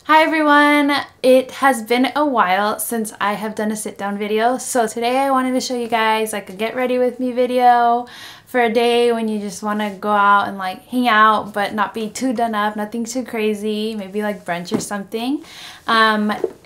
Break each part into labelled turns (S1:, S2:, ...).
S1: Hi everyone! It has been a while since I have done a sit down video, so today I wanted to show you guys like a get ready with me video for a day when you just want to go out and like hang out but not be too done up, nothing too crazy, maybe like brunch or something.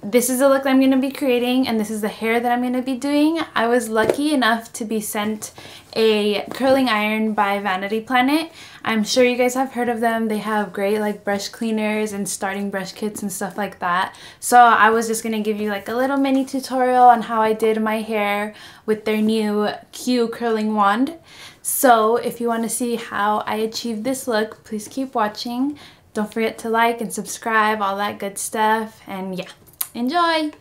S1: This is the look that I'm going to be creating, and this is the hair that I'm going to be doing. I was lucky enough to be sent a curling iron by Vanity Planet. I'm sure you guys have heard of them. They have great like brush cleaners and starting brush kits and stuff like that. So I was just going to give you like a little mini tutorial on how I did my hair with their new Q curling wand. So if you want to see how I achieved this look, please keep watching. Don't forget to like and subscribe, all that good stuff, and yeah. Enjoy!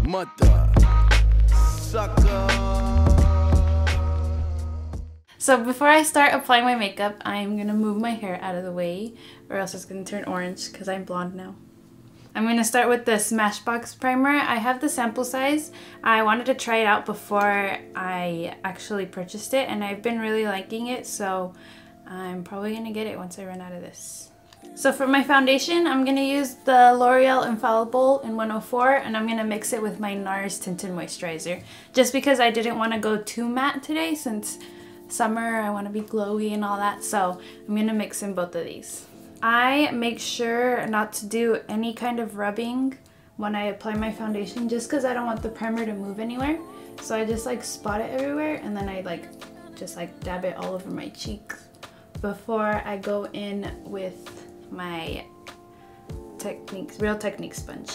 S1: Mother. Sucker. So before I start applying my makeup, I'm gonna move my hair out of the way or else it's gonna turn orange because I'm blonde now. I'm gonna start with the Smashbox primer. I have the sample size. I wanted to try it out before I actually purchased it, and I've been really liking it, so I'm probably gonna get it once I run out of this. So for my foundation, I'm gonna use the L'Oreal Infallible in 104, and I'm gonna mix it with my NARS Tinted Moisturizer. Just because I didn't want to go too matte today, since summer, I want to be glowy and all that, so I'm gonna mix in both of these. I make sure not to do any kind of rubbing when I apply my foundation, just because I don't want the primer to move anywhere. So I just like spot it everywhere, and then I just dab it all over my cheeks before I go in with my Real Technique sponge.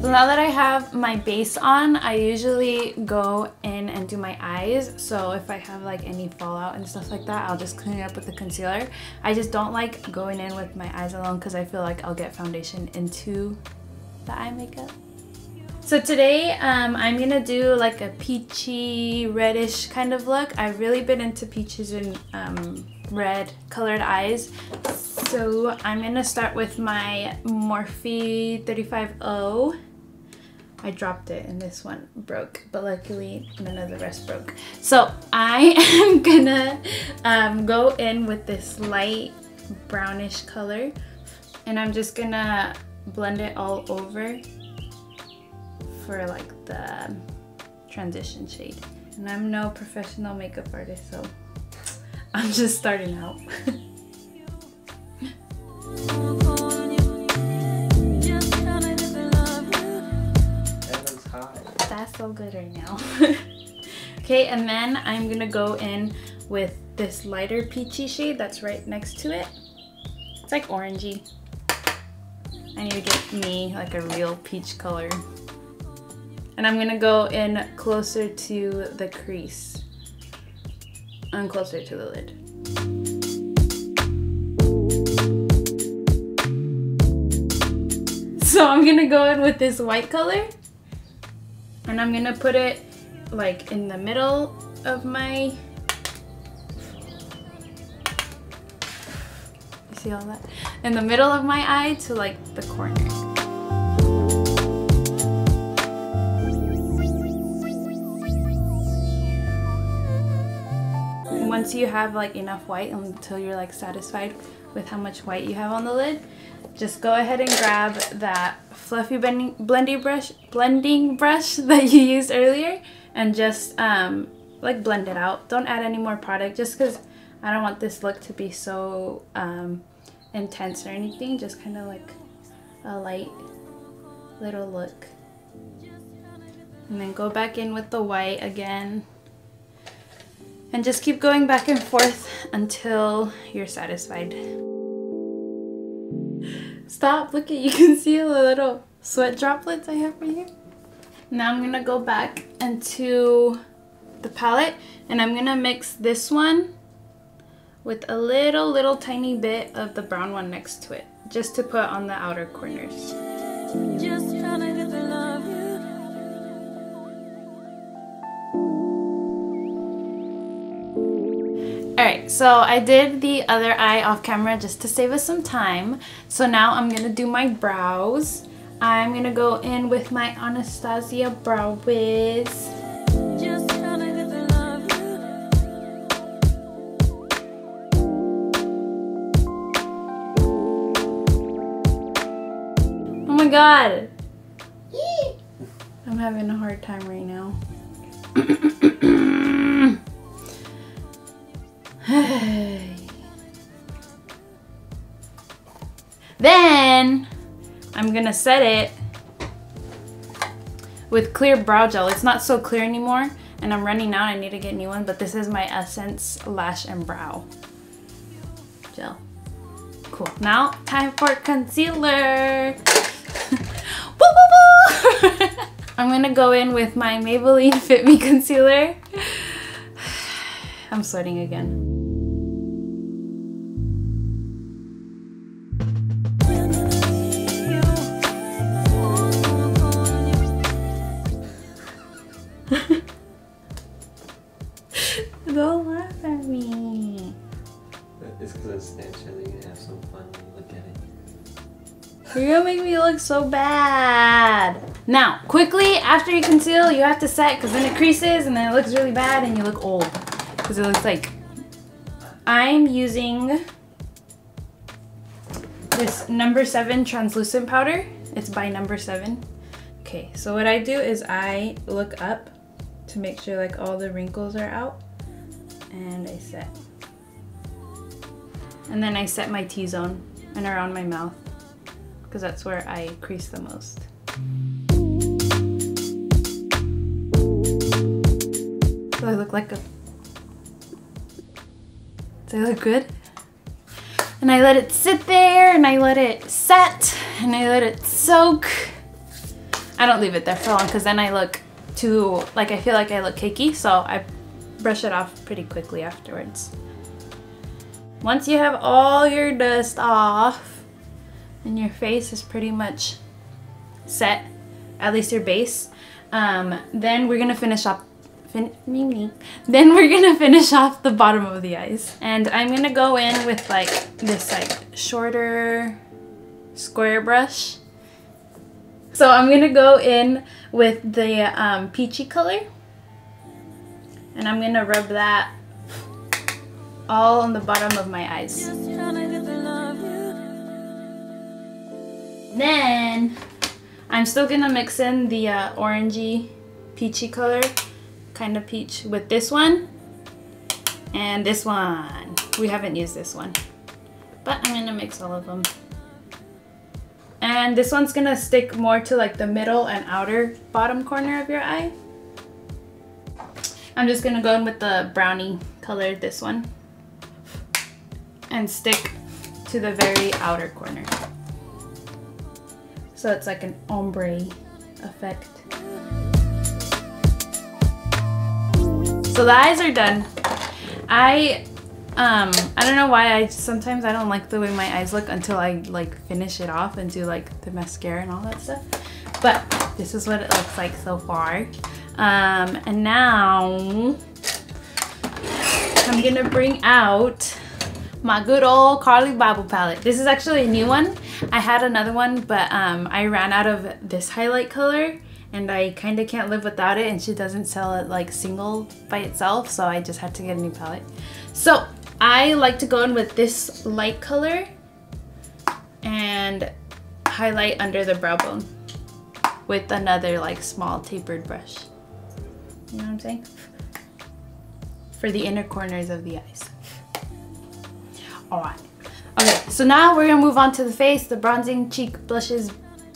S1: So now that I have my base on, I usually go in and do my eyes. So if I have like any fallout and stuff like that, I'll just clean it up with the concealer. I just don't like going in with my eyes alone because I feel like I'll get foundation into the eye makeup. So today I'm gonna do like a peachy reddish kind of look. I've really been into peaches and red colored eyes. So I'm gonna start with my Morphe 35O. I dropped it and this one broke, but luckily none of the rest broke. So I am gonna go in with this light brownish color, and I'm just gonna blend it all over for like the transition shade. And I'm no professional makeup artist, so I'm just starting out. That's so good right now. Okay, and then I'm gonna go in with this lighter peachy shade that's right next to it. It's like orangey. I need to get me like a real peach color. And I'm gonna go in closer to the crease and closer to the lid. So I'm gonna go in with this white color, and I'm gonna put it like in the middle of my, you see all that? In the middle of my eye to like the corner. Once you have like enough white, until you're like satisfied with how much white you have on the lid, just go ahead and grab that fluffy blending brush that you used earlier and just like blend it out. Don't add any more product, just because I don't want this look to be so intense or anything. Just kind of like a light little look. And then go back in with the white again. And just keep going back and forth until you're satisfied. Stop, look at, you can see the little sweat droplets I have right here. Now I'm gonna go back into the palette, and I'm gonna mix this one with a little tiny bit of the brown one next to it, just to put on the outer corners. Just trying to get the love you. Alright, so I did the other eye off camera just to save us some time. So now I'm gonna do my brows. I'm gonna go in with my Anastasia Brow Wiz. Oh my god! I'm having a hard time right now. Then I'm gonna set it with clear brow gel. It's not so clear anymore and I'm running out. I need to get a new one, but this is my Essence Lash and Brow Gel. Cool. Now time for concealer. Woo, woo, woo. I'm gonna go in with my Maybelline Fit Me concealer. I'm sweating again. Don't laugh at me.
S2: It's because it's Snapchat. You're gonna have some fun when you look at it.
S1: You're gonna make me look so bad. Now, quickly, after you conceal, you have to set because then it creases and then it looks really bad and you look old. Because it looks like... I'm using this No. 7 translucent powder. It's by No. 7. Okay, so what I do is I look up to make sure like all the wrinkles are out. And I set. And then I set my T-zone and around my mouth because that's where I crease the most. Do I look like a... Do I look good? And I let it sit there and I let it set and I let it soak. I don't leave it there for long because then I look too, like I feel like I look cakey, so I brush it off pretty quickly afterwards. Once you have all your dust off and your face is pretty much set, at least your base, then we're gonna finish off the bottom of the eyes. And I'm gonna go in with like this like shorter square brush. So I'm gonna go in with the peachy color. And I'm gonna rub that all on the bottom of my eyes. Then I'm still gonna mix in the orangey peachy color, kind of peach, with this one and this one. We haven't used this one, but I'm gonna mix all of them. And this one's gonna stick more to like the middle and outer bottom corner of your eye. I'm just gonna go in with the brownie color, this one, and stick to the very outer corner. So it's like an ombre effect. So the eyes are done. I don't know why sometimes I don't like the way my eyes look until I like finish it off and do like the mascara and all that stuff. But this is what it looks like so far. And now I'm gonna bring out my good old Carly Bible palette. This is actually a new one. I had another one, but I ran out of this highlight color and I kind of can't live without it, and she doesn't sell it like single by itself, so I just had to get a new palette. So I like to go in with this light color and highlight under the brow bone with another like small tapered brush. You know what I'm saying? For the inner corners of the eyes. Alright. Okay, so now we're gonna move on to the face, the bronzing, cheek blushes,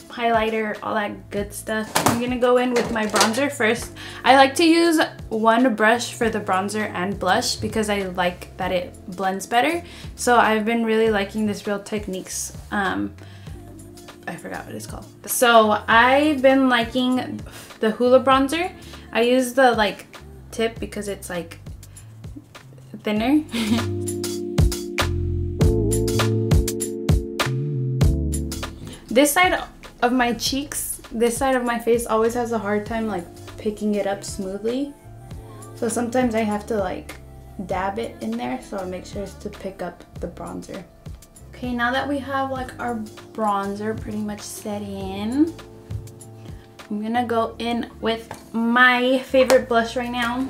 S1: highlighter, all that good stuff. I'm gonna go in with my bronzer first. I like to use one brush for the bronzer and blush because I like that it blends better. So I've been really liking this Real Techniques, I forgot what it's called. So I've been liking the Hoola bronzer. I use the like tip because it's like thinner. This side of my cheeks, this side of my face always has a hard time like picking it up smoothly. So sometimes I have to like dab it in there so it makes sure to pick up the bronzer. Okay, now that we have like our bronzer pretty much set in, I'm gonna go in with my favorite blush right now,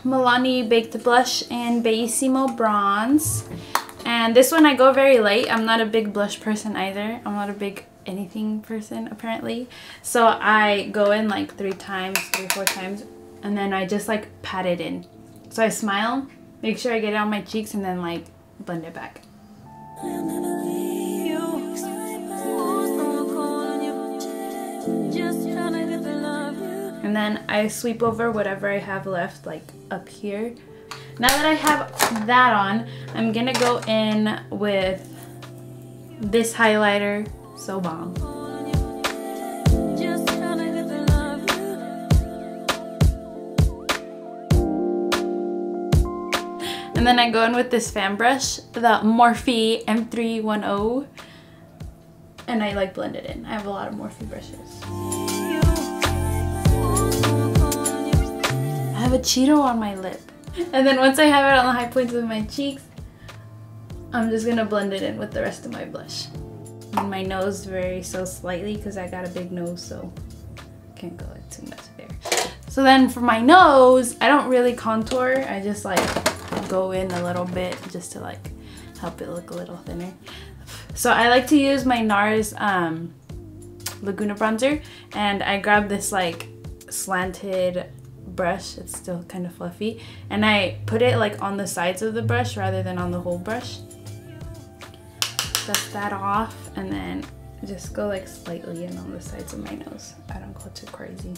S1: Milani Baked Blush in Bellissimo Bronze. And this one I go very light. I'm not a big blush person either. I'm not a big anything person apparently. So I go in like 3 times, 3-4 times, and then I just like pat it in. So I smile, make sure I get it on my cheeks, and then like blend it back. And then I sweep over whatever I have left like up here. Now that I have that on, I'm gonna go in with this highlighter, So Bomb. And then I go in with this fan brush, the Morphe M310, and I like blend it in. I have a lot of Morphe brushes. I have a Cheeto on my lip. And then once I have it on the high points of my cheeks, I'm just gonna blend it in with the rest of my blush. And my nose varies so slightly because I got a big nose, so can't go like too much there. So then for my nose, I don't really contour. I just like go in a little bit just to like help it look a little thinner. So I like to use my NARS Laguna bronzer, and I grab this like slanted brush. It's still kind of fluffy, and I put it like on the sides of the brush rather than on the whole brush. Dust that off, and then just go like slightly in on the sides of my nose. I don't go too crazy.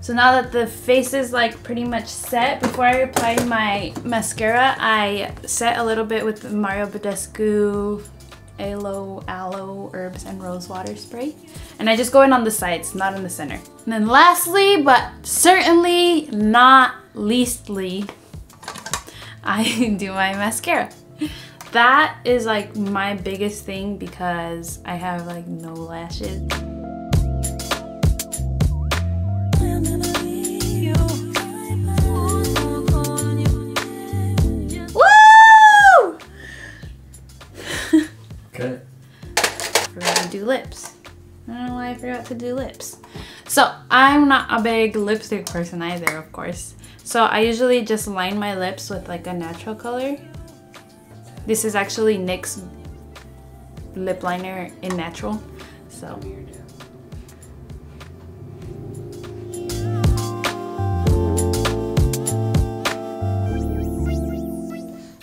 S1: So now that the face is like pretty much set, before I apply my mascara, I set a little bit with the Mario Badescu Aloe Herbs and Rose Water Spray. And I just go in on the sides, not in the center. And then lastly, but certainly not leastly, I do my mascara. That is like my biggest thing because I have like no lashes. Woo!
S2: Okay.
S1: Forgot to do lips. I don't know why I forgot to do lips. So I'm not a big lipstick person either, of course. So I usually just line my lips with like a natural color. This is actually NYX's lip liner in natural. So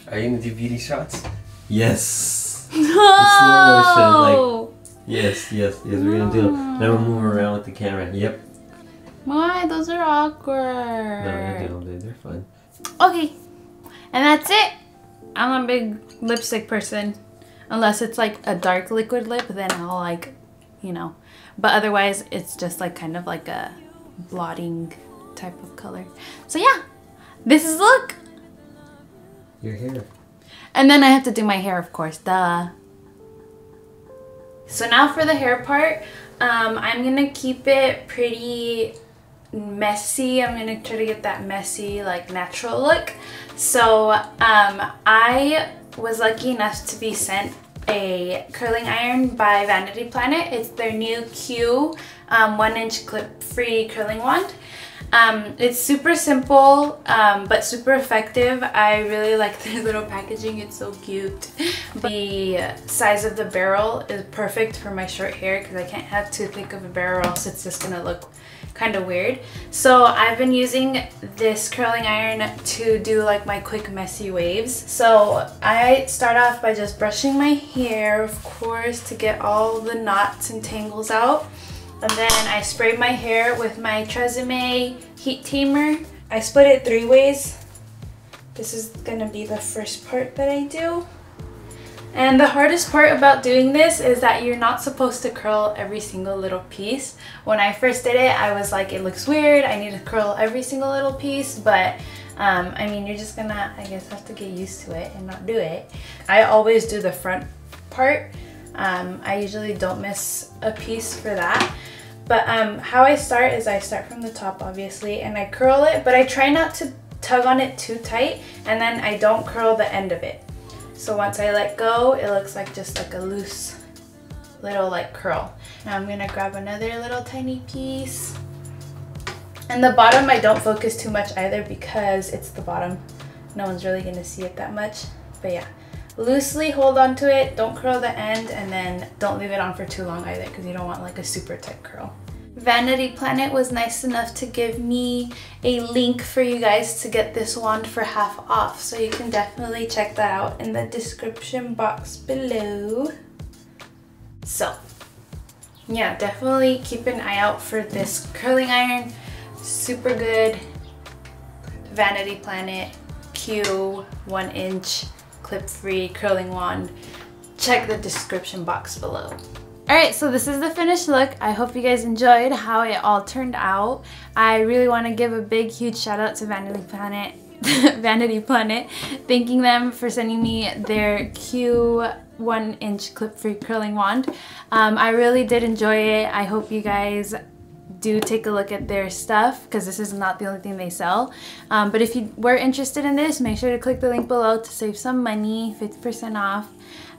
S2: are you gonna do beauty shots? Yes.
S1: No!
S2: Slow motion, like yes, we're gonna do it. Now we'll move around with the camera. Yep.
S1: Why? Those are awkward.
S2: No, they're fun.
S1: Okay, and that's it. I'm not a big lipstick person. Unless it's like a dark liquid lip, then I'll like, you know. But otherwise, it's just like kind of like a blotting type of color. So yeah, this is the look.
S2: Your hair.
S1: And then I have to do my hair, of course, duh. So now for the hair part, I'm gonna keep it pretty messy. I'm gonna try to get that messy, like natural look. So I was lucky enough to be sent a curling iron by Vanity Planet. It's their new Q 1-inch clip-free curling wand. It's super simple, but super effective. I really like their little packaging. It's so cute. The size of the barrel is perfect for my short hair because I can't have too thick of a barrel, else it's just gonna look kind of weird. So I've been using this curling iron to do like my quick messy waves. So I start off by just brushing my hair, of course, to get all the knots and tangles out. And then I spray my hair with my Tresemme heat tamer. I split it 3 ways. This is gonna be the first part that I do. And the hardest part about doing this is that you're not supposed to curl every single little piece. When I first did it, I was like, it looks weird, I need to curl every single little piece, but I mean, you're just gonna, I guess, have to get used to it and not do it. I always do the front part. I usually don't miss a piece for that. But how I start is I start from the top, obviously, and I curl it, but I try not to tug on it too tight, and then I don't curl the end of it. So once I let go, it looks like just like a loose little like curl. Now I'm gonna grab another little tiny piece. And the bottom I don't focus too much either because it's the bottom. No one's really gonna see it that much. But yeah, loosely hold on to it, don't curl the end, and then don't leave it on for too long either because you don't want like a super tight curl. Vanity Planet was nice enough to give me a link for you guys to get this wand for half off. So you can definitely check that out in the description box below. So yeah, definitely keep an eye out for this curling iron. Super good. Vanity Planet Q 1-inch clip-free curling wand. Check the description box below. Alright, so this is the finished look. I hope you guys enjoyed how it all turned out. I really want to give a big, huge shout out to Vanity Planet, thanking them for sending me their Q 1-inch clip-free curling wand. I really did enjoy it. I hope you guys do take a look at their stuff because this is not the only thing they sell. But if you were interested in this, make sure to click the link below to save some money, 50% off.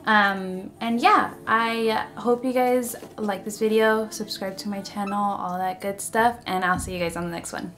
S1: And yeah, I hope you guys like this video, subscribe to my channel, all that good stuff, and I'll see you guys on the next one.